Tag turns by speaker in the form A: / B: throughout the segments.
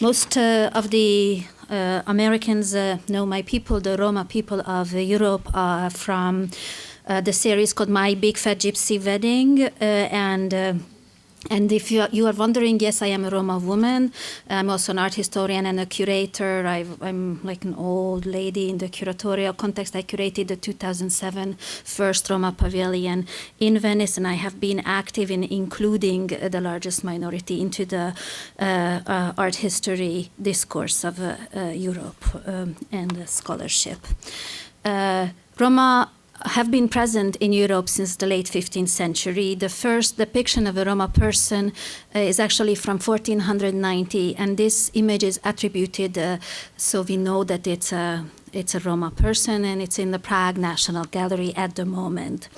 A: Most of the Americans know my people, the Roma people of Europe, from the series called My Big Fat Gypsy Wedding. And if you are wondering, yes, I am a Roma woman. I'm also an art historian and a curator. I'm like an old lady in the curatorial context. I curated the 2007 first Roma pavilion in Venice, and I have been active in including the largest minority into the art history discourse of Europe and scholarship. Roma have been present in Europe since the late 15th century. The first depiction of a Roma person is actually from 1490, and this image is attributed, so we know that it's a Roma person, and it's in the Prague National Gallery at the moment.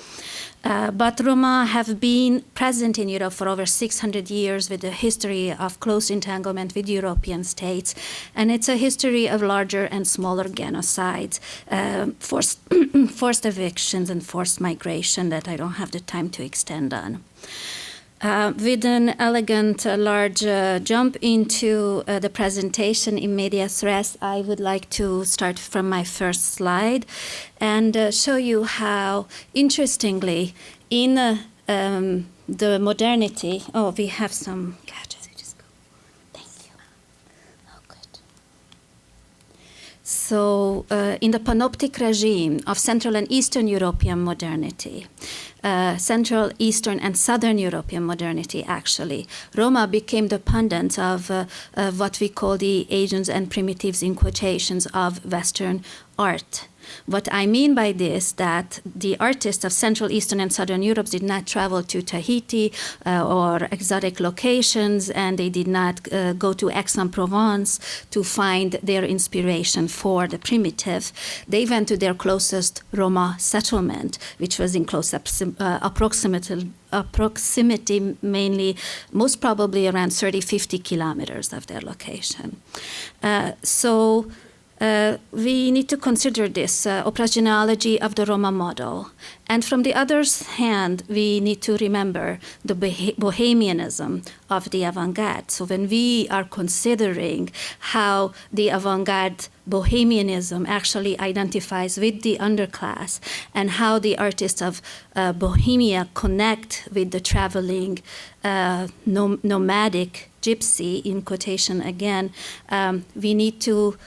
A: But Roma have been present in Europe for over 600 years with a history of close entanglement with European states. And it's a history of larger and smaller genocides, forced evictions and forced migration that I don't have the time to extend on. With an elegant, large jump into the presentation in medias res, I would like to start from my first slide and show you how, interestingly, in the modernity, we have some gadgets. Just go. Thank you. Oh, good. So, in the panoptic regime of Central and Eastern European modernity, Central, Eastern, and Southern European modernity, actually, Roma became dependent of what we call the agents and primitives, in quotations, of Western art. What I mean by this, that the artists of Central, Eastern, and Southern Europe did not travel to Tahiti or exotic locations, and they did not go to Aix-en-Provence to find their inspiration for the primitive. They went to their closest Roma settlement, which was in close proximity, mainly, most probably around 30-50 kilometers of their location. We need to consider this operationality of the Roma model. And from the other hand, we need to remember the bohemianism of the avant-garde. So when we are considering how the avant-garde bohemianism actually identifies with the underclass and how the artists of Bohemia connect with the traveling nomadic gypsy, in quotation again, we need to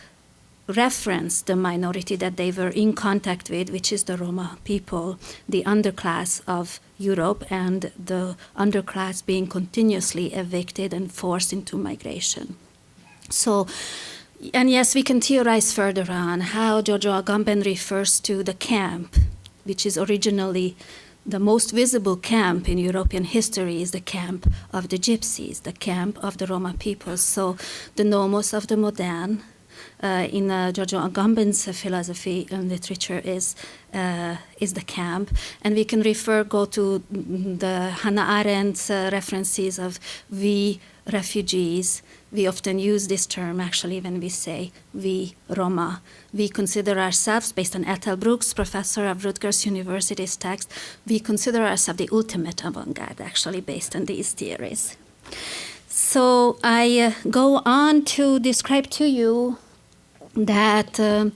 A: reference the minority that they were in contact with, which is the Roma people, the underclass of Europe, and the underclass being continuously evicted and forced into migration. So, and yes, we can theorize further on how Giorgio Agamben refers to the camp, which is originally the most visible camp in European history, is the camp of the gypsies, the camp of the Roma people. So the nomos of the modern, in Giorgio Agamben's philosophy and literature, is the camp. And we can go to the Hannah Arendt's references of we refugees. We often use this term, actually, when we say we Roma. We consider ourselves, based on Ethel Brooks, professor of Rutgers University's text, we consider ourselves the ultimate avant-garde, actually, based on these theories. So I go on to describe to you that from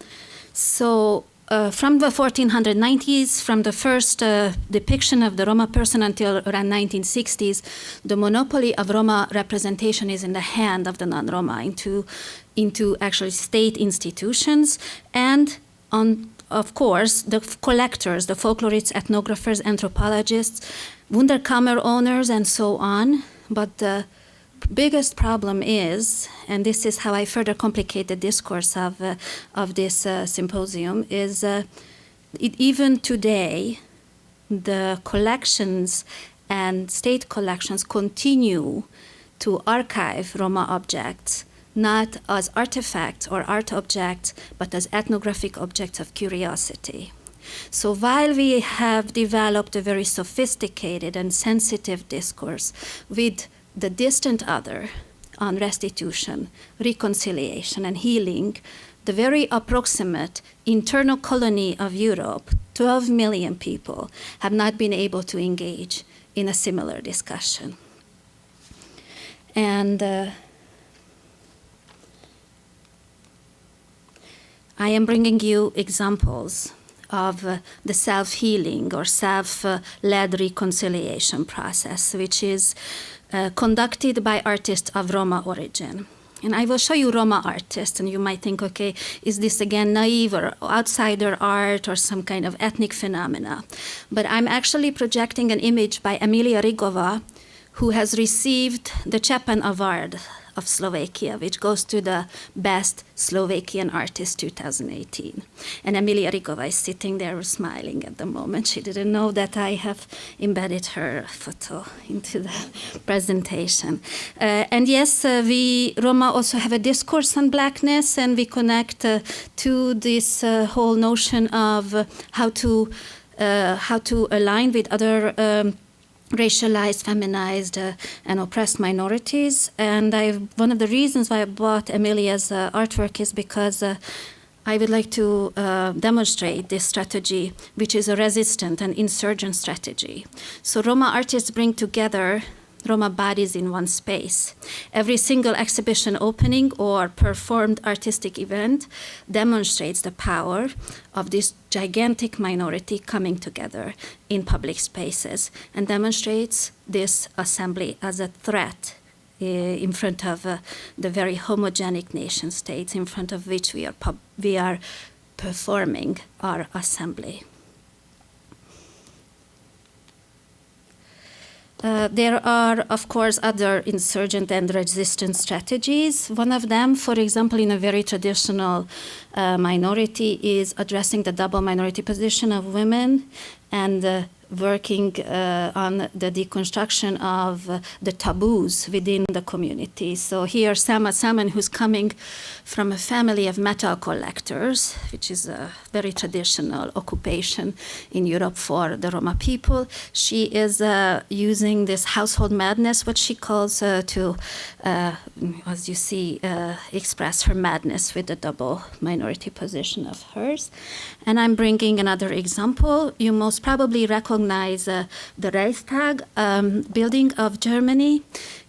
A: the 1490s, from the first depiction of the Roma person until around 1960s, the monopoly of Roma representation is in the hand of the non-Roma into actually state institutions, and of course, the collectors, the folklorists, ethnographers, anthropologists, Wunderkammer owners, and so on. But the biggest problem is, and this is how I further complicate the discourse of this symposium, is even today, the collections and state collections continue to archive Roma objects, not as artifacts or art objects, but as ethnographic objects of curiosity. So while we have developed a very sophisticated and sensitive discourse with the distant other on restitution, reconciliation, and healing, the very approximate internal colony of Europe, 12 million people, have not been able to engage in a similar discussion. And I am bringing you examples of the self-healing or self-led reconciliation process, which is conducted by artists of Roma origin. And I will show you Roma artists, and you might think, okay, is this again naive or outsider art or some kind of ethnic phenomena? But I'm actually projecting an image by Emilia Rigova, who has received the Chapin Award of Slovakia, which goes to the best Slovakian artist 2018. And Emilia Rigova is sitting there smiling at the moment. She didn't know that I have embedded her photo into the presentation. And yes, we Roma also have a discourse on blackness, and we connect to this whole notion of how to align with other racialized, feminized, and oppressed minorities. And one of the reasons why I bought Emilia's artwork is because I would like to demonstrate this strategy, which is a resistant and insurgent strategy. So Roma artists bring together Roma bodies in one space. Every single exhibition opening or performed artistic event demonstrates the power of this gigantic minority coming together in public spaces and demonstrates this assembly as a threat in front of the very homogenic nation states in front of which we are performing our assembly. There are, of course, other insurgent and resistance strategies. One of them, for example, in a very traditional minority, is addressing the double minority position of women and working on the deconstruction of the taboos within the community. So here, Selma Salman, who's coming from a family of metal collectors, which is a very traditional occupation in Europe for the Roma people, she is using this household madness, what she calls, to, as you see, express her madness with the double minority position of hers. And I'm bringing another example. You most probably recognize the Reichstag building of Germany,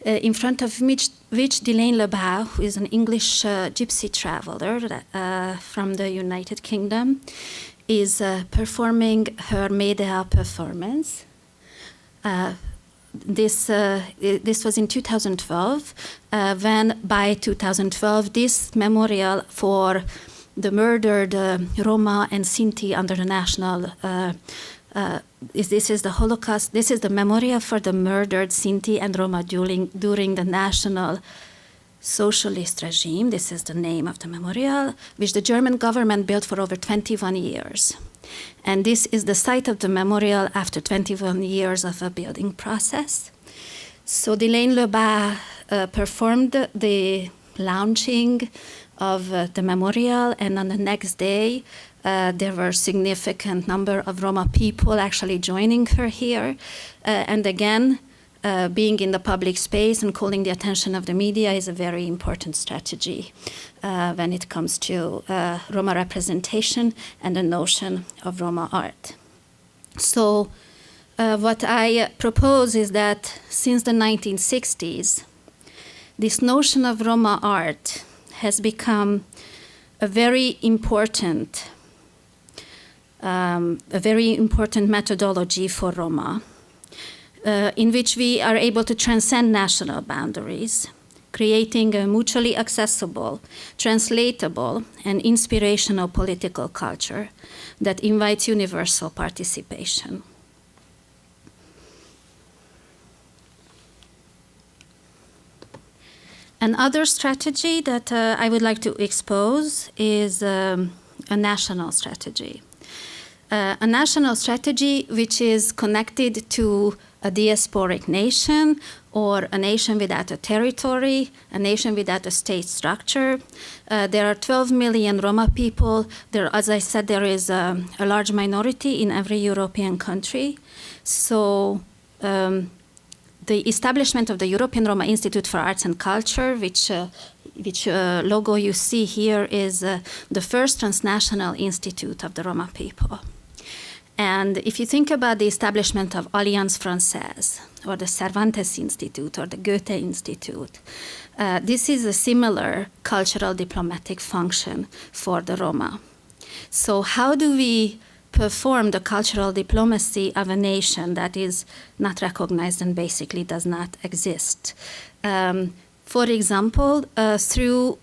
A: in front of which Delaine Lebas, who is an English gypsy traveler from the United Kingdom, is performing her Medea performance. This was in 2012, when by 2012 this memorial for the murdered Roma and Sinti under the national this is the Holocaust. This is the memorial for the murdered Sinti and Roma during the National Socialist regime. This is the name of the memorial, which the German government built for over 21 years. And this is the site of the memorial after 21 years of a building process. So Delaine Lebas performed the launching of the memorial, and on the next day, there were a significant number of Roma people actually joining her here. And again, being in the public space and calling the attention of the media is a very important strategy when it comes to Roma representation and the notion of Roma art. So what I propose is that since the 1960s, this notion of Roma art has become a very important methodology for Roma, in which we are able to transcend national boundaries, creating a mutually accessible, translatable, and inspirational political culture that invites universal participation. Another strategy that I would like to expose is a national strategy. A national strategy which is connected to a diasporic nation or a nation without a territory, a nation without a state structure. There are 12 million Roma people. As I said, there is a large minority in every European country. So the establishment of the European Roma Institute for Arts and Culture, which logo you see here, is the first transnational institute of the Roma people. And if you think about the establishment of Alliance Française, or the Cervantes Institute, or the Goethe Institute, this is a similar cultural diplomatic function for the Roma. So how do we perform the cultural diplomacy of a nation that is not recognized and basically does not exist? For example, through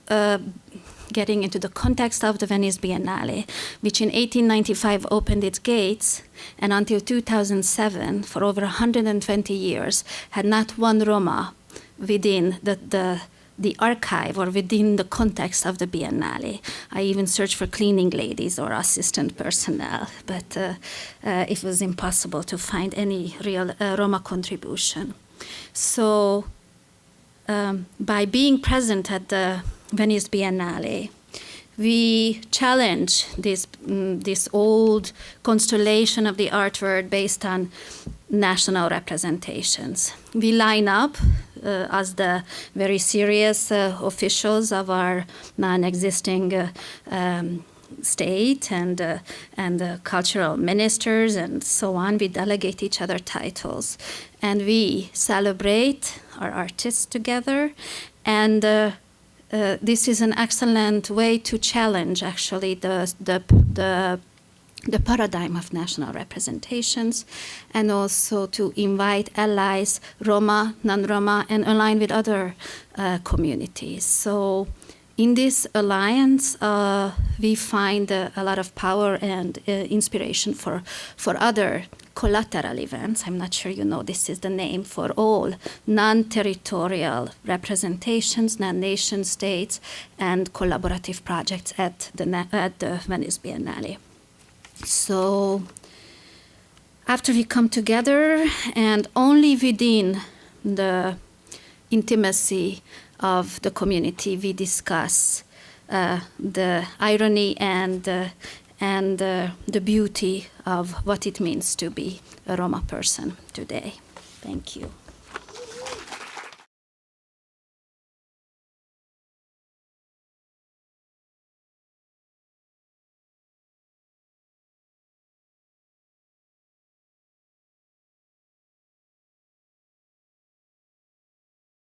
A: getting into the context of the Venice Biennale, which in 1895 opened its gates, and until 2007, for over 120 years, had not one Roma within the archive or within the context of the Biennale. I even searched for cleaning ladies or assistant personnel, but it was impossible to find any real Roma contribution. So by being present at the Venice Biennale, we challenge this old constellation of the art world based on national representations. We line up as the very serious officials of our non-existing state and cultural ministers and so on. We delegate each other titles, and we celebrate our artists together. And this is an excellent way to challenge, actually, the paradigm of national representations, and also to invite allies, Roma, non-Roma, and align with other communities. So in this alliance, we find a lot of power and inspiration for other collateral events. I'm not sure you know this is the name for all non-territorial representations, non-nation states, and collaborative projects at the Venice Biennale. So after we come together, and only within the intimacy of the community, we discuss the irony and the beauty of what it means to be a Roma person today. Thank you.